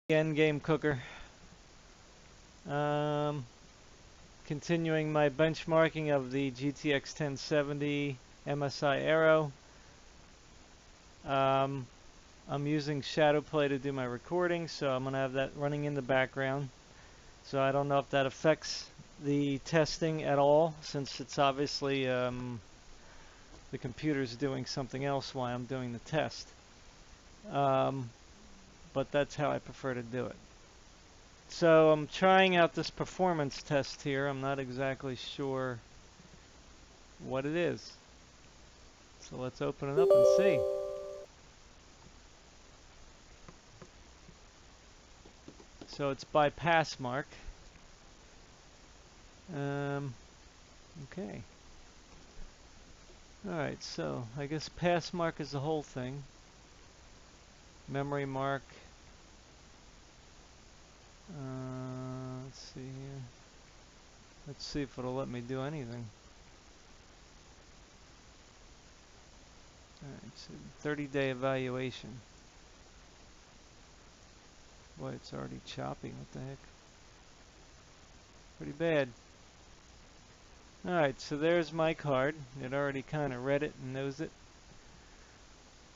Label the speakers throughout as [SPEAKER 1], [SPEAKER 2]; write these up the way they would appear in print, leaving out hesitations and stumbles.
[SPEAKER 1] Endgame cooker. Um, Continuing my benchmarking of the GTX 1070 MSI AERO. I'm using Shadowplay to do my recording, so I'm going to have that running in the background. So I don't know if that affects the testing at all, since it's obviously the computer's doing something else while I'm doing the test. But that's how I prefer to do it. So I'm trying out this performance test here. I'm not exactly sure what it is. So let's open it up and see. So it's by Passmark. Okay. Alright, so I guess Passmark is the whole thing. Memory mark. Let's see here. Let's see if it'll let me do anything. Alright, so 30-day evaluation. Boy, it's already choppy. What the heck? Pretty bad. Alright, so there's my card. It already kind of read it and knows it.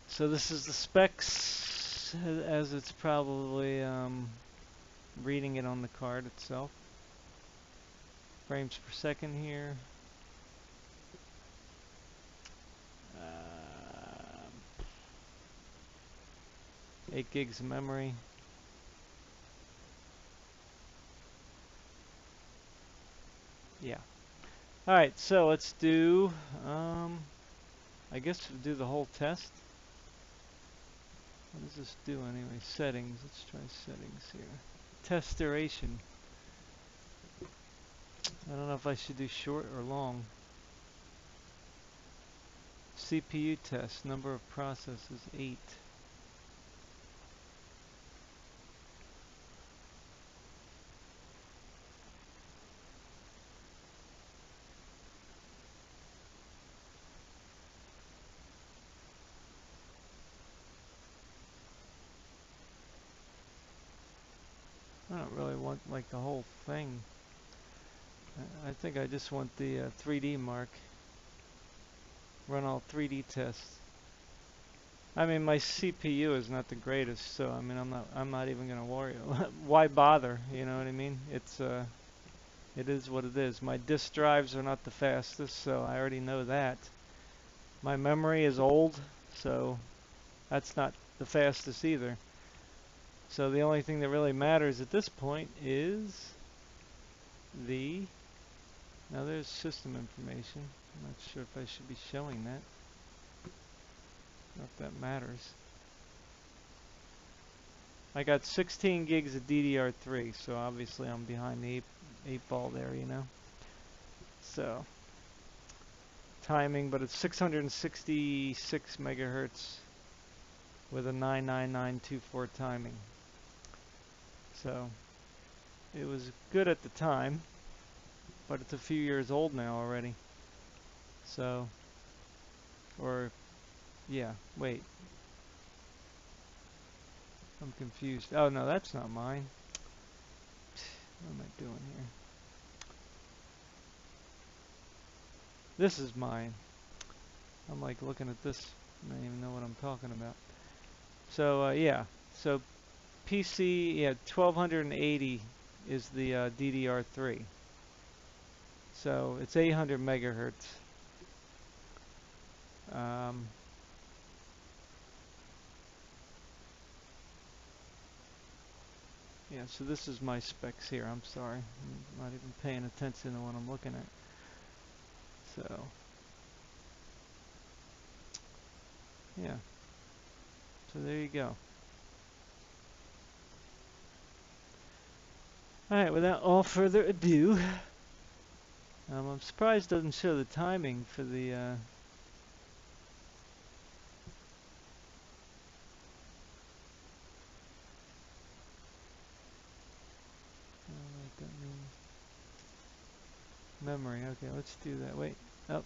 [SPEAKER 1] So this is the specs as it's probably reading it on the card itself. Frames per second here. 8 gigs of memory. Yeah. Alright, so let's do, I guess we'll do the whole test. What does this do anyway? Settings. Let's try settings here. Test duration. I don't know if I should do short or long. CPU test. Number of processes, 8. I don't really want like the whole thing. I think I just want the 3D mark. Run all 3D tests. I mean, my CPU is not the greatest, so I mean, I'm not even gonna worry. Why bother? You know what I mean? It is what it is. My disk drives are not the fastest, so I already know that. My memory is old, so that's not the fastest either. So the only thing that really matters at this point is the... Now there's system information. I'm not sure if I should be showing that. Or if that matters. I got 16 gigs of DDR3, so obviously I'm behind the eight ball there, you know. So, timing, but it's 666 megahertz with a 99924 timing. So, it was good at the time, but it's a few years old now already. So, or, yeah, wait. I'm confused. Oh, no, that's not mine. What am I doing here? This is mine. I'm like looking at this. I don't even know what I'm talking about. So, yeah. So, PC, yeah, 1280 is the DDR3. So, it's 800 megahertz. Yeah, so this is my specs here. I'm sorry. I'm not even paying attention to what I'm looking at. So, yeah. So there you go. Alright, without all further ado, I'm surprised it doesn't show the timing for the... I don't know what that means. Memory, okay, let's do that. Wait, oh.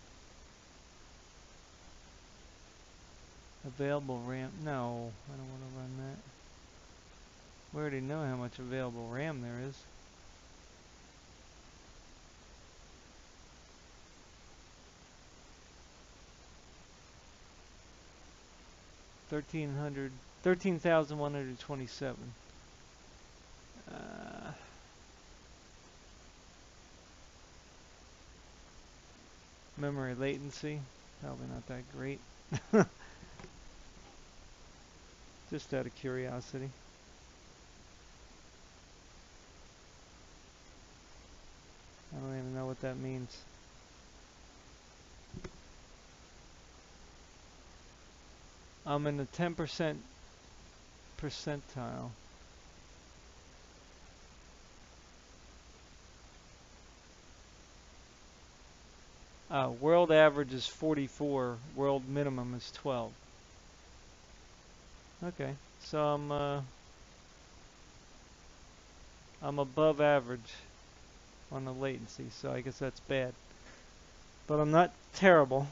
[SPEAKER 1] Available RAM, no, I don't want to run that. We already know how much available RAM there is. 1300, 13,127. Uh, Memory latency, probably not that great. Just out of curiosity. I don't even know what that means. I'm in the 10% percentile. World average is 44. World minimum is 12. Okay, so I'm above average on the latency, so I guess that's bad. But I'm not terrible,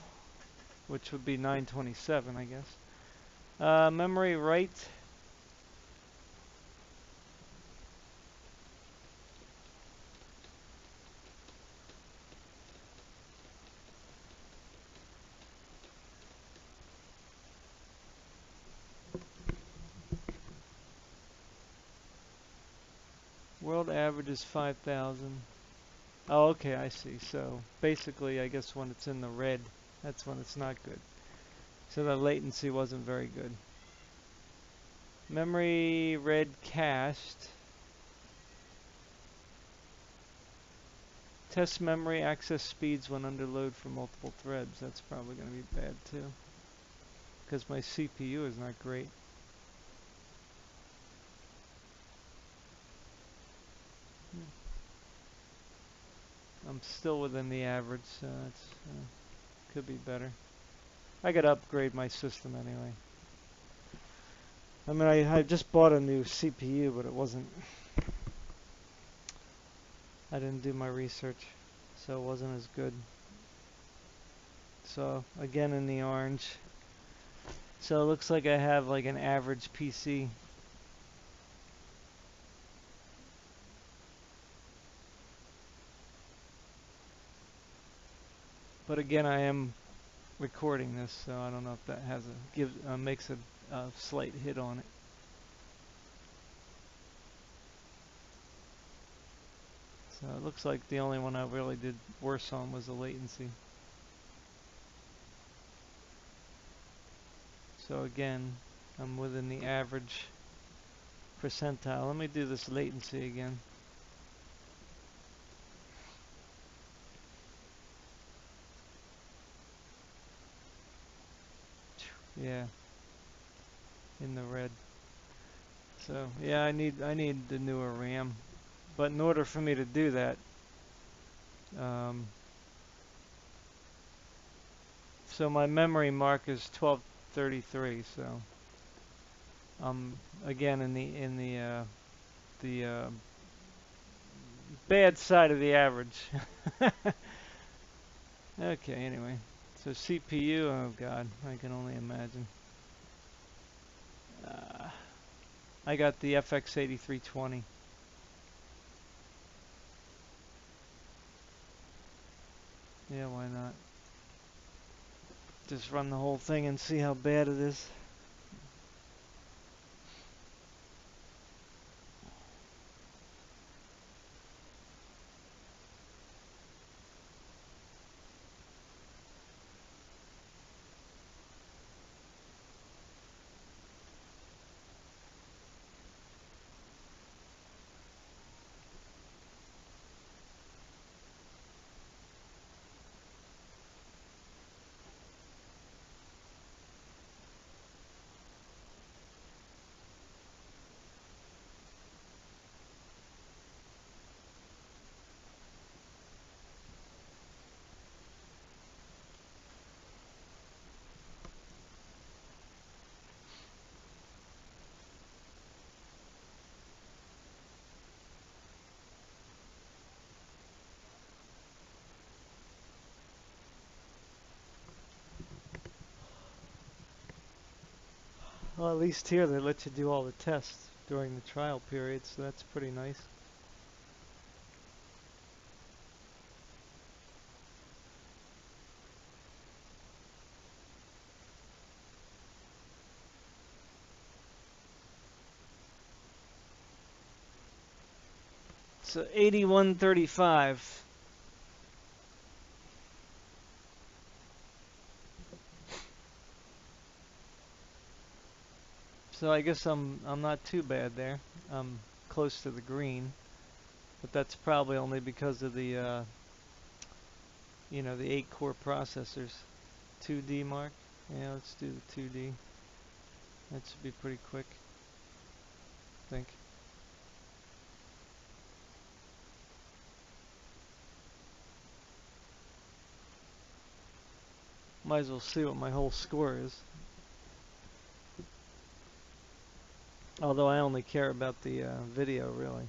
[SPEAKER 1] which would be 927, I guess. Memory write. World average is 5,000. Oh, okay, I see. So basically, I guess when it's in the red, that's when it's not good. So the latency wasn't very good. Memory read cached. Test memory access speeds when under load for multiple threads. That's probably going to be bad too, because my CPU is not great. I'm still within the average, so it's could be better. I gotta upgrade my system anyway. I mean, I just bought a new CPU, but it wasn't. I didn't do my research, so it wasn't as good. So again in the orange. So it looks like I have like an average PC. But again, I am recording this, so I don't know if that has makes a slight hit on it. So it looks like the only one I really did worse on was the latency. So again, I'm within the average percentile. Let me do this latency again. Yeah, in the red. So yeah, I need the newer RAM. But in order for me to do that, um, so my memory mark is 1233. So again in the bad side of the average. Okay, anyway. So CPU, oh god, I can only imagine. Uh, I got the FX 8320. Yeah, why not? Just run the whole thing and see how bad it is. Well, at least here they let you do all the tests during the trial period, so that's pretty nice. So 8135. So I guess I'm not too bad there. I'm close to the green, but that's probably only because of the the 8-core processors. 2D mark. Yeah, let's do the 2D. That should be pretty quick, I think. Might as well see what my whole score is. Although I only care about the video, really.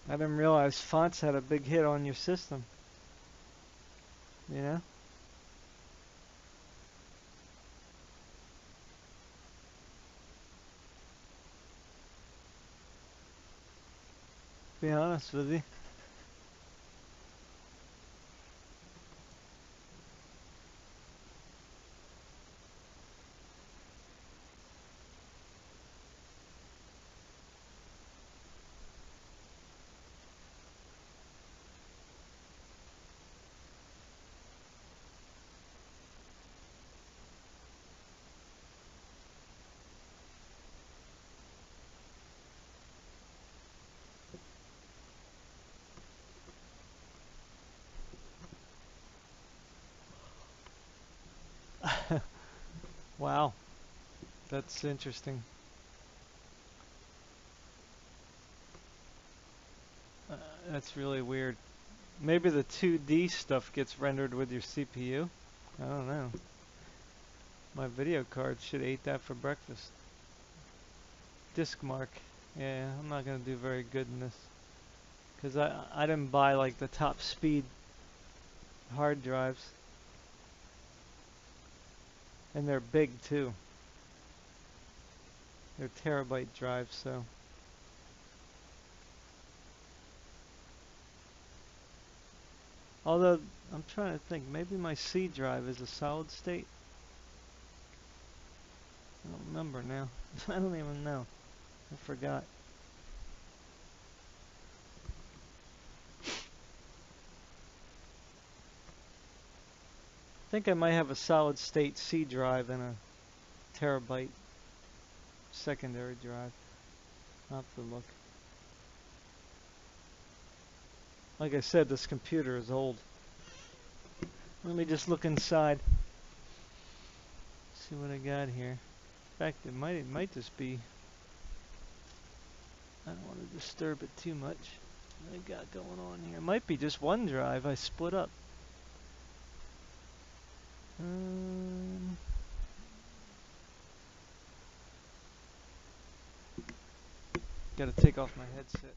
[SPEAKER 1] I didn't realize fonts had a big hit on your system. You know? Be honest with you. Wow, that's interesting. That's really weird. Maybe the 2D stuff gets rendered with your CPU? I don't know. My video card should have ate that for breakfast. Disk mark. Yeah, I'm not going to do very good in this. Because I didn't buy like the top speed hard drives. And they're big too. They're terabyte drives, so. Although, I'm trying to think, maybe my C drive is a solid state? I don't remember now. I don't even know. I forgot. I think I might have a solid state C drive and a terabyte secondary drive. I'll have to look. Like I said, this computer is old. Let me just look inside. See what I got here. In fact, it might just be. I don't want to disturb it too much. What I got going on here? It might be just one drive I split up. Gotta take off my headset.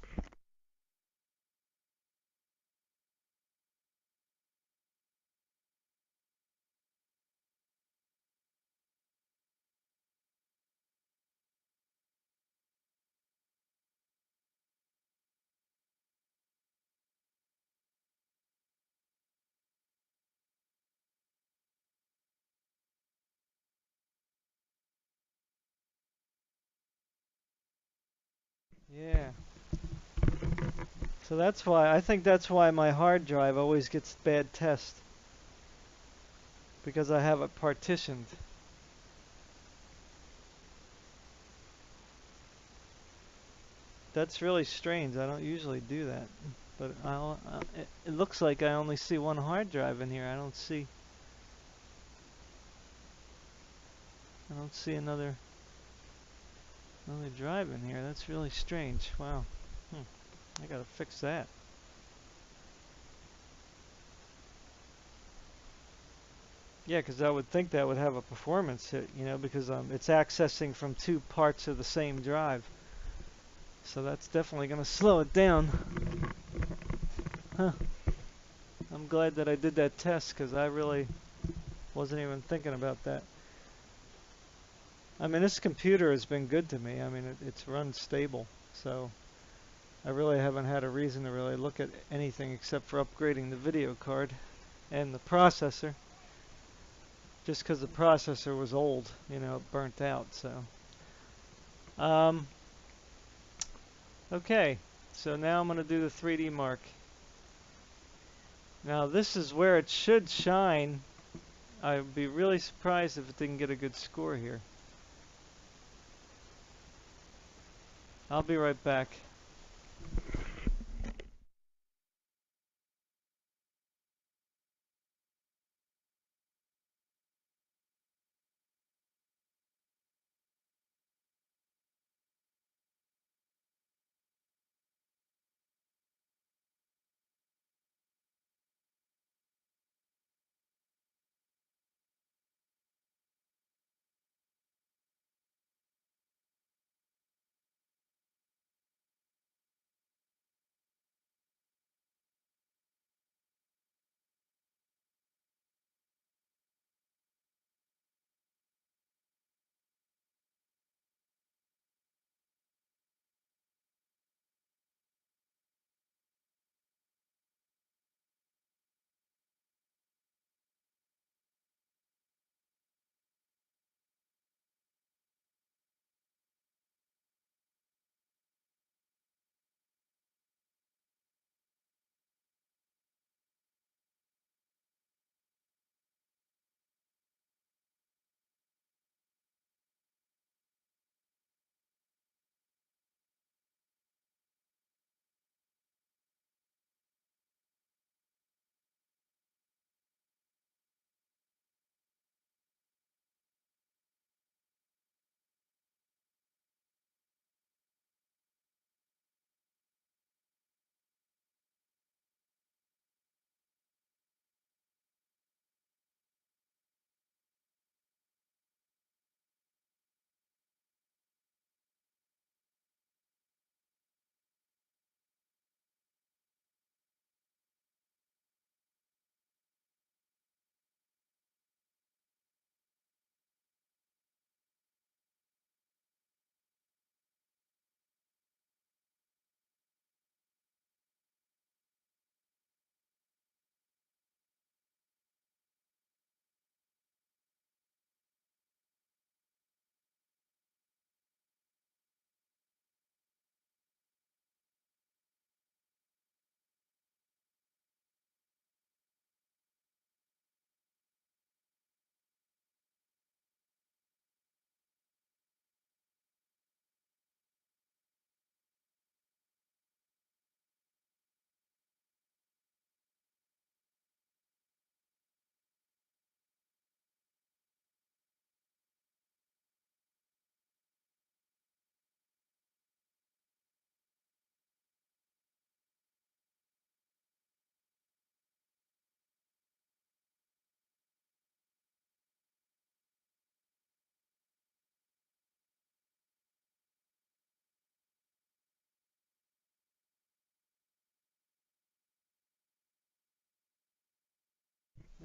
[SPEAKER 1] Yeah. So I think that's why my hard drive always gets bad test. Because I have it partitioned. That's really strange. I don't usually do that. But it looks like I only see one hard drive in here. I don't see another drive in here. That's really strange. Wow. I gotta fix that. Yeah, because I would think that would have a performance hit, because it's accessing from two parts of the same drive. So that's definitely gonna slow it down. Huh. I'm glad that I did that test because I really wasn't even thinking about that. I mean, this computer has been good to me. I mean, it's run stable. So I really haven't had a reason to really look at anything except for upgrading the video card and the processor. Just because the processor was old, it burnt out. So, okay. So now I'm going to do the 3D mark. Now this is where it should shine. I'd be really surprised if it didn't get a good score here. I'll be right back.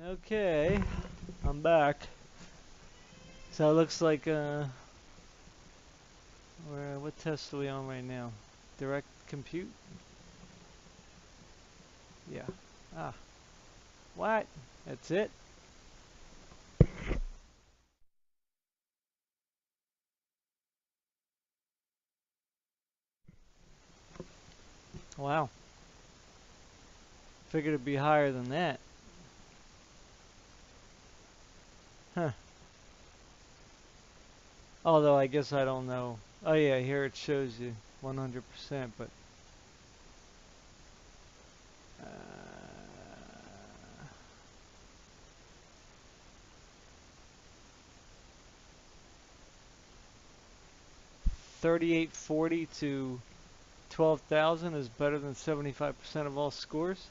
[SPEAKER 1] Okay, I'm back. So it looks like what test are we on right now? Direct compute? Yeah. Ah. What? That's it? Wow. Figured it'd be higher than that. Huh. Although I guess I don't know. Oh yeah, here it shows you 100%, but 3840 to 12,000 is better than 75% of all scores?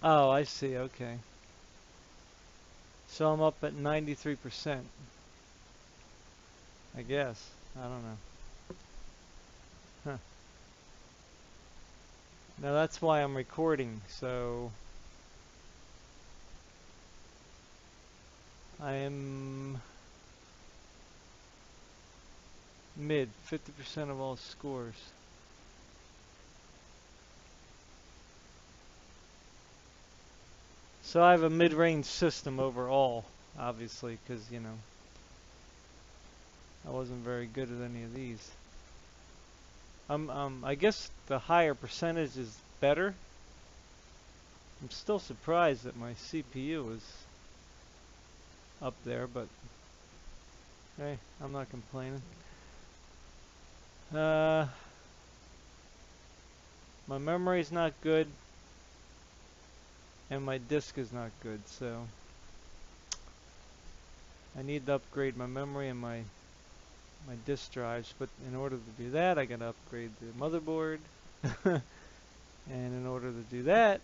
[SPEAKER 1] Oh, I see. Okay. So I'm up at 93%. I guess. I don't know. Huh. Now that's why I'm recording. So I am mid, 50% of all scores. So I have a mid-range system overall, obviously, because, you know, I wasn't very good at any of these. I guess the higher percentage is better. I'm still surprised that my CPU is up there, but hey, I'm not complaining. My memory's not good, and my disk is not good, so I need to upgrade my memory and my disk drives, but in order to do that, I gotta upgrade the motherboard. And in order to do that,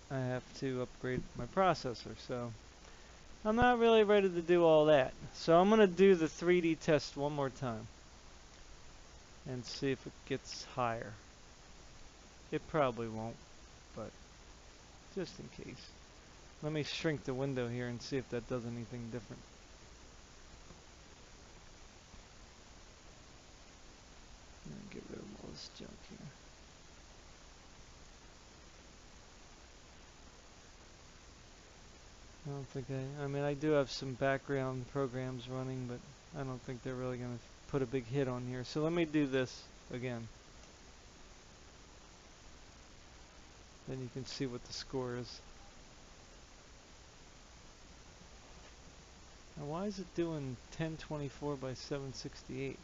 [SPEAKER 1] I have to upgrade my processor, so I'm not really ready to do all that. So I'm gonna do the 3D test one more time and see if it gets higher. It probably won't, but just in case. Let me shrink the window here and see if that does anything different. Get rid of all this junk here. I don't think I mean, I do have some background programs running, but I don't think they're really going to put a big hit on here. So let me do this again. Then you can see what the score is. Now why is it doing 1024 by 768?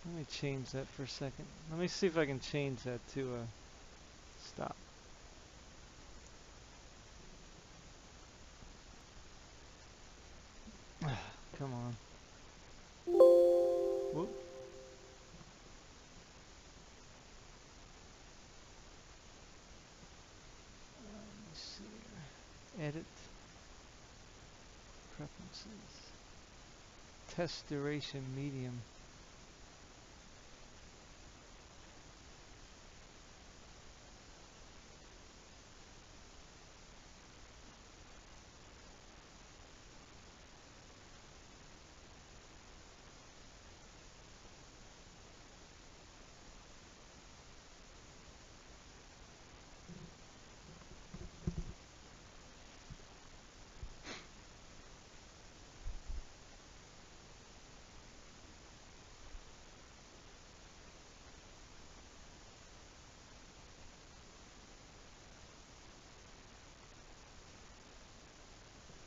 [SPEAKER 1] Let me change that for a second. Let me see if I can change that to a stop. Come on. Whoop. Let me see here. Edit. Preferences. Test duration medium.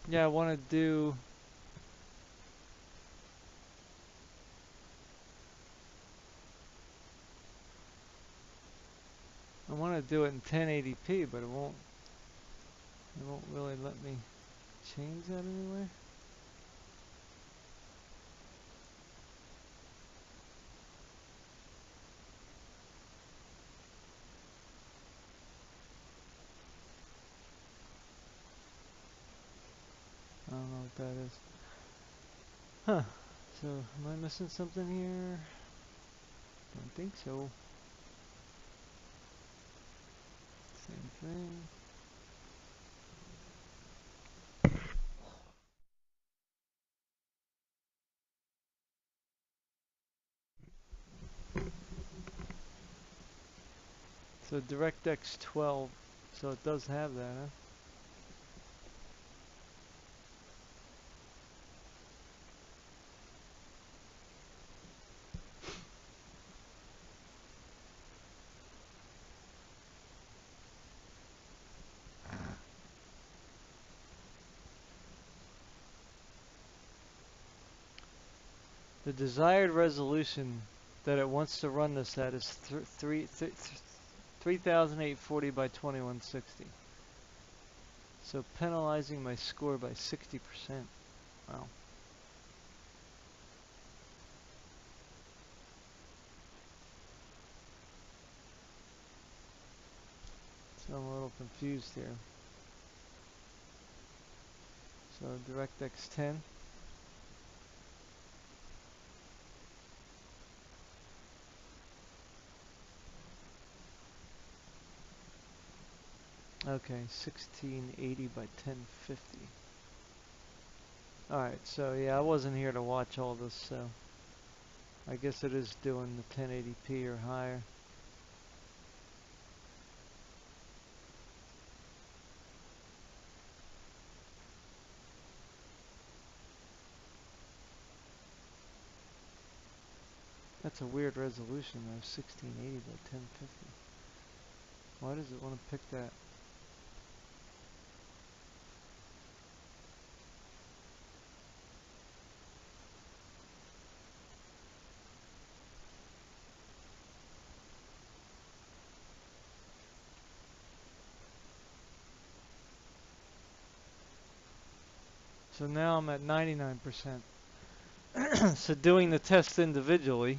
[SPEAKER 1] Yeah, I want to do it in 1080p, but it won't really let me change that anywhere. I don't know what that is. Huh. So, am I missing something here? Don't think so. Same thing. So DirectX 12, so it does have that, huh? The desired resolution that it wants to run this at is 3840 by 2160. So penalizing my score by 60%. Wow. So I'm a little confused here. So DirectX 10. Okay, 1680 by 1050. Alright, so yeah, I wasn't here to watch all this, so I guess it is doing the 1080p or higher. That's a weird resolution though, 1680 by 1050. Why does it want to pick that? So now I'm at 99%. So doing the test individually,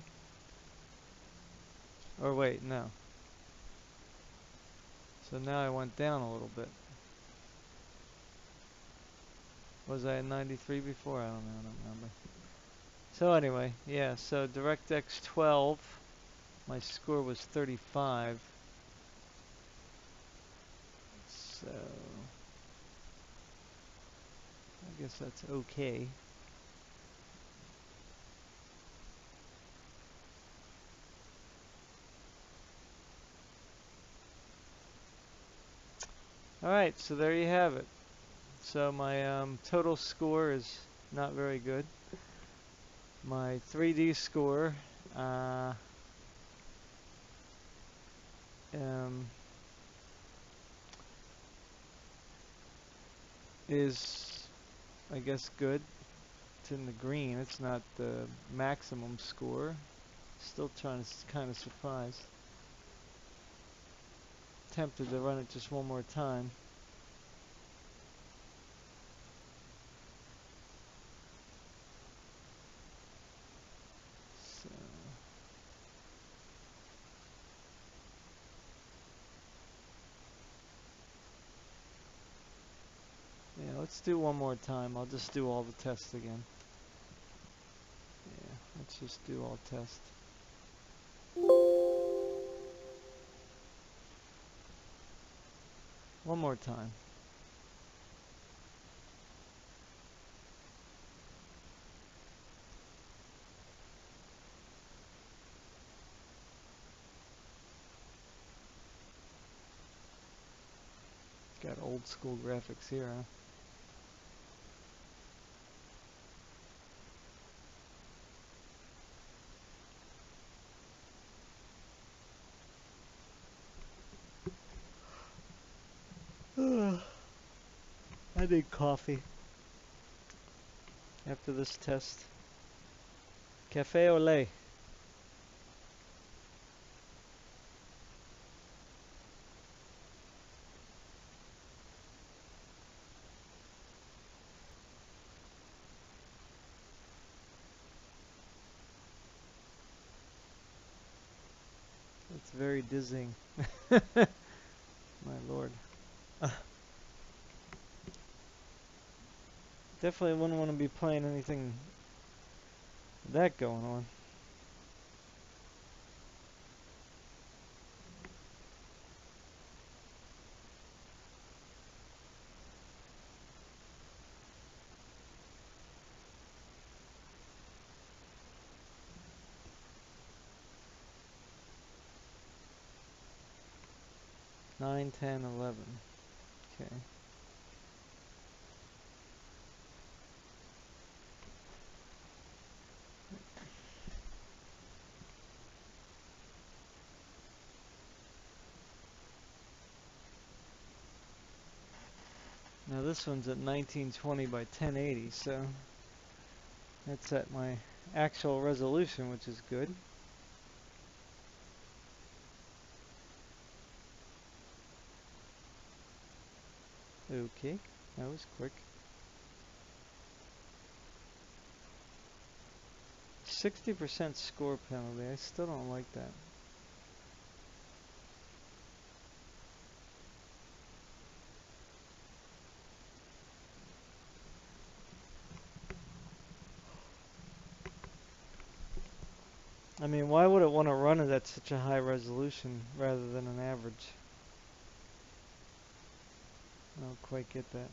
[SPEAKER 1] or wait, no. So now I went down a little bit. Was I at 93 before? I don't know, I don't remember. So anyway, yeah, so DirectX 12, my score was 35. So I guess that's okay. Alright, so there you have it. So my total score is not very good. My 3D score um, is, I guess, good. It's in the green. It's not the maximum score. Still trying to kind of surprised. Tempted to run it just one more time. So, yeah, let's do one more time. I'll just do all the tests again. Yeah, let's just do all tests. One more time. Got old school graphics here, huh? I need coffee after this test. Cafe au lait. It's very dizzying. My lord. Definitely wouldn't want to be playing anything with that going on. Nine, 10, 11. Okay. Now this one's at 1920 by 1080, so that's at my actual resolution, which is good. Okay, that was quick. 60% score penalty. I still don't like that. I mean, why would it want to run it at such a high resolution rather than an average? I don't quite get that.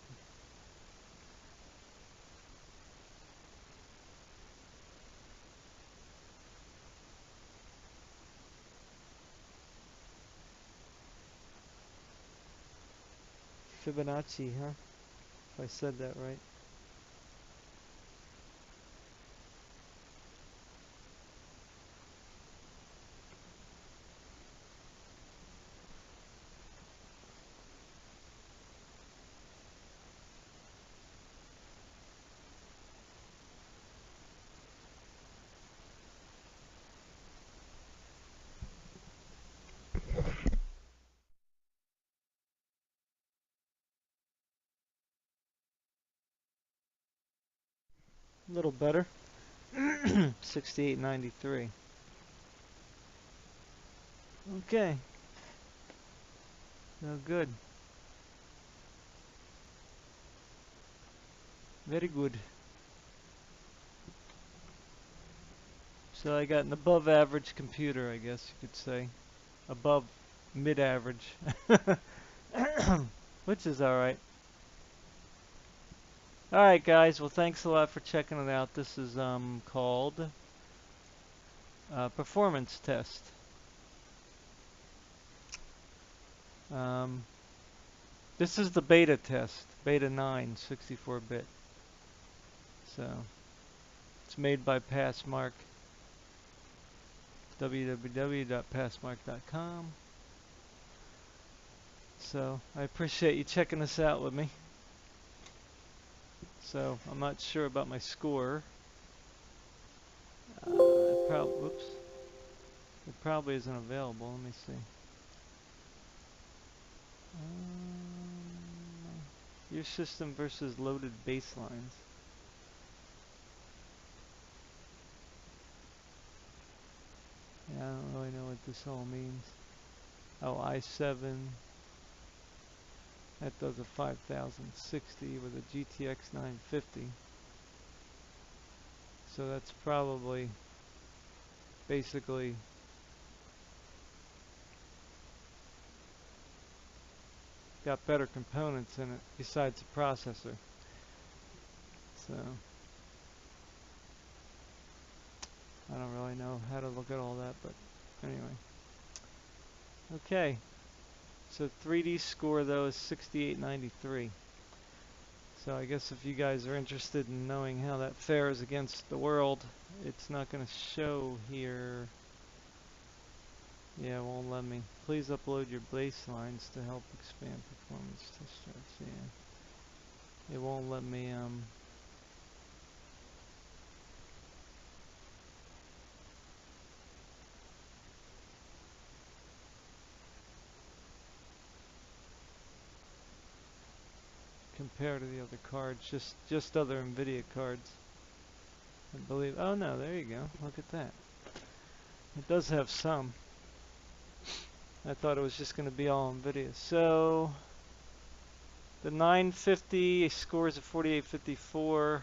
[SPEAKER 1] Fibonacci, huh? If I said that right. A little better. 68.93. Okay. No good. Very good. So I got an above average computer, I guess you could say. Above mid average. Which is alright. Alright guys, well thanks a lot for checking it out. This is called performance test. Um, this is the beta test, beta 9, 64-bit. So it's made by Passmark, www.passmark.com. So I appreciate you checking this out with me. So I'm not sure about my score. Whoops. It probably isn't available. Let me see. Your system versus loaded baselines. Yeah, I don't really know what this all means. Oh, i7. That does a 5060 with a GTX 950. So that's probably basically got better components in it besides the processor. So I don't really know how to look at all that, but anyway. Okay. So 3D score though is 68.93. So I guess if you guys are interested in knowing how that fares against the world, it's not going to show here. Yeah, it won't let me. Please upload your baselines to help expand performance test charts. Yeah. It won't let me compare to the other cards, just other NVIDIA cards. I believe. Oh no, there you go. Look at that. It does have some. I thought it was just going to be all NVIDIA. So the 950 scores of 4854.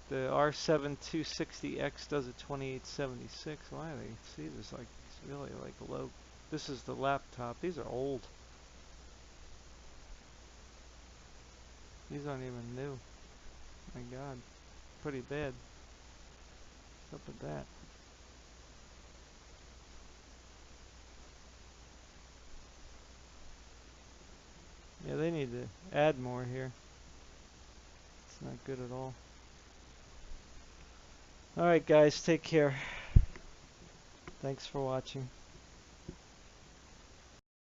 [SPEAKER 1] The R7 260X does a 2876. Why do they see this like it's really like low? This is the laptop. These are old. These aren't even new. My God, pretty bad. What's up with that? Yeah, they need to add more here. It's not good at all. Alright guys, take care. Thanks for watching.